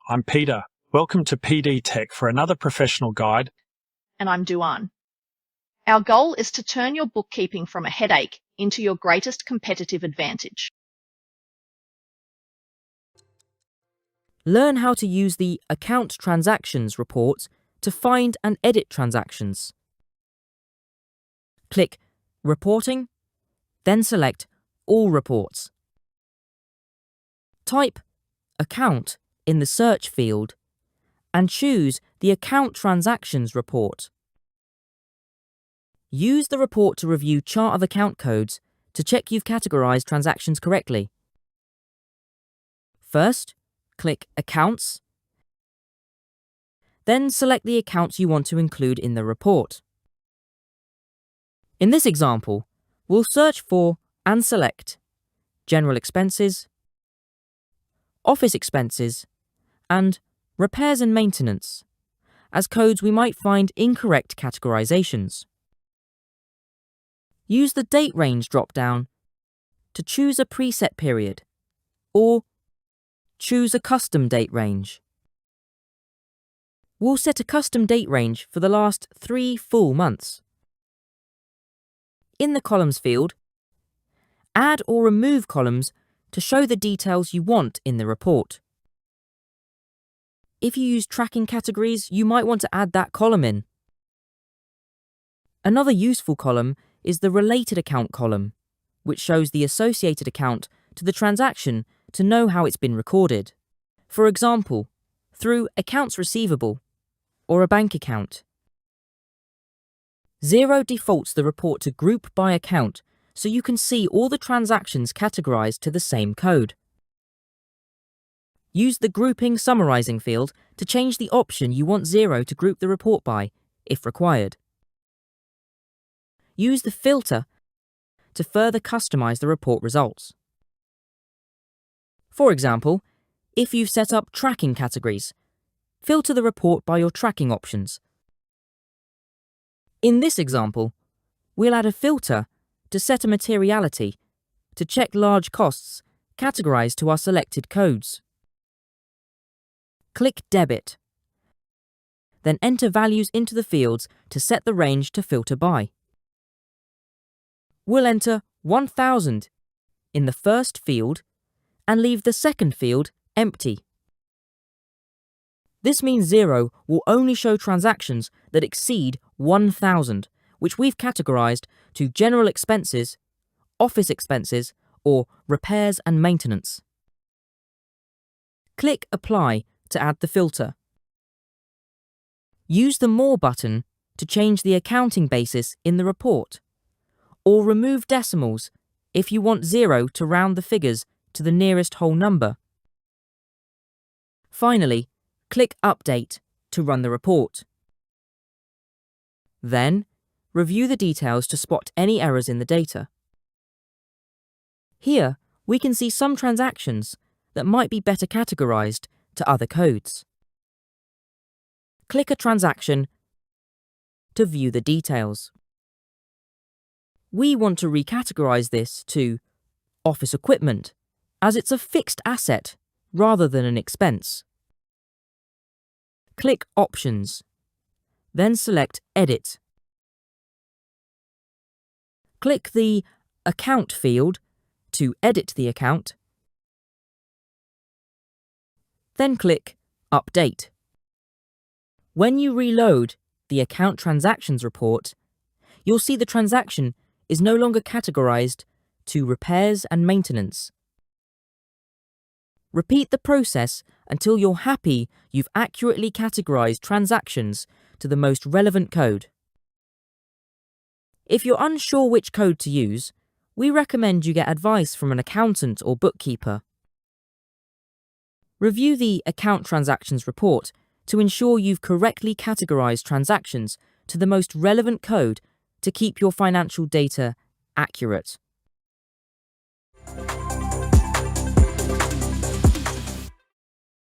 I'm Peter. Welcome to PD Tech for another professional guide. And I'm Duan. Our goal is to turn your bookkeeping from a headache into your greatest competitive advantage. Learn how to use the Account Transactions report to find and edit transactions. Click Reporting, then select All Reports. Type Account in the search field and choose the Account Transactions report. Use the report to review chart of account codes to check you've categorized transactions correctly. First, click Accounts, then select the accounts you want to include in the report. In this example, we'll search for and select General Expenses, Office Expenses, and Repairs and Maintenance as codes we might find incorrect categorizations. Use the Date Range drop-down to choose a preset period, or choose a custom date range. We'll set a custom date range for the last 3 full months. In the Columns field, add or remove columns to show the details you want in the report. If you use tracking categories, you might want to add that column in. Another useful column is the Related Account column, which shows the associated account to the transaction to know how it's been recorded. For example, through Accounts Receivable or a bank account. Xero defaults the report to Group by Account, so you can see all the transactions categorized to the same code. Use the Grouping Summarizing field to change the option you want Xero to group the report by, if required. Use the filter to further customize the report results. For example, if you've set up tracking categories, filter the report by your tracking options. In this example, we'll add a filter to set a materiality to check large costs categorized to our selected codes. Click Debit, then enter values into the fields to set the range to filter by. We'll enter 1000 in the first field and leave the second field empty. This means Xero will only show transactions that exceed 1000, which we've categorized to General Expenses, Office Expenses, or Repairs and Maintenance. Click Apply to add the filter. Use the More button to change the accounting basis in the report, or remove decimals if you want Xero to round the figures to the nearest whole number. Finally, click Update to run the report. Then, review the details to spot any errors in the data. Here, we can see some transactions that might be better categorized to other codes. Click a transaction to view the details. We want to recategorize this to Office Equipment, as it's a fixed asset rather than an expense. Click Options, then select Edit. Click the Account field to edit the account, then click Update. When you reload the Account Transactions report, you'll see the transaction is no longer categorized to Repairs and Maintenance. Repeat the process until you're happy you've accurately categorized transactions to the most relevant code. If you're unsure which code to use, we recommend you get advice from an accountant or bookkeeper. Review the Account Transactions report to ensure you've correctly categorized transactions to the most relevant code to keep your financial data accurate.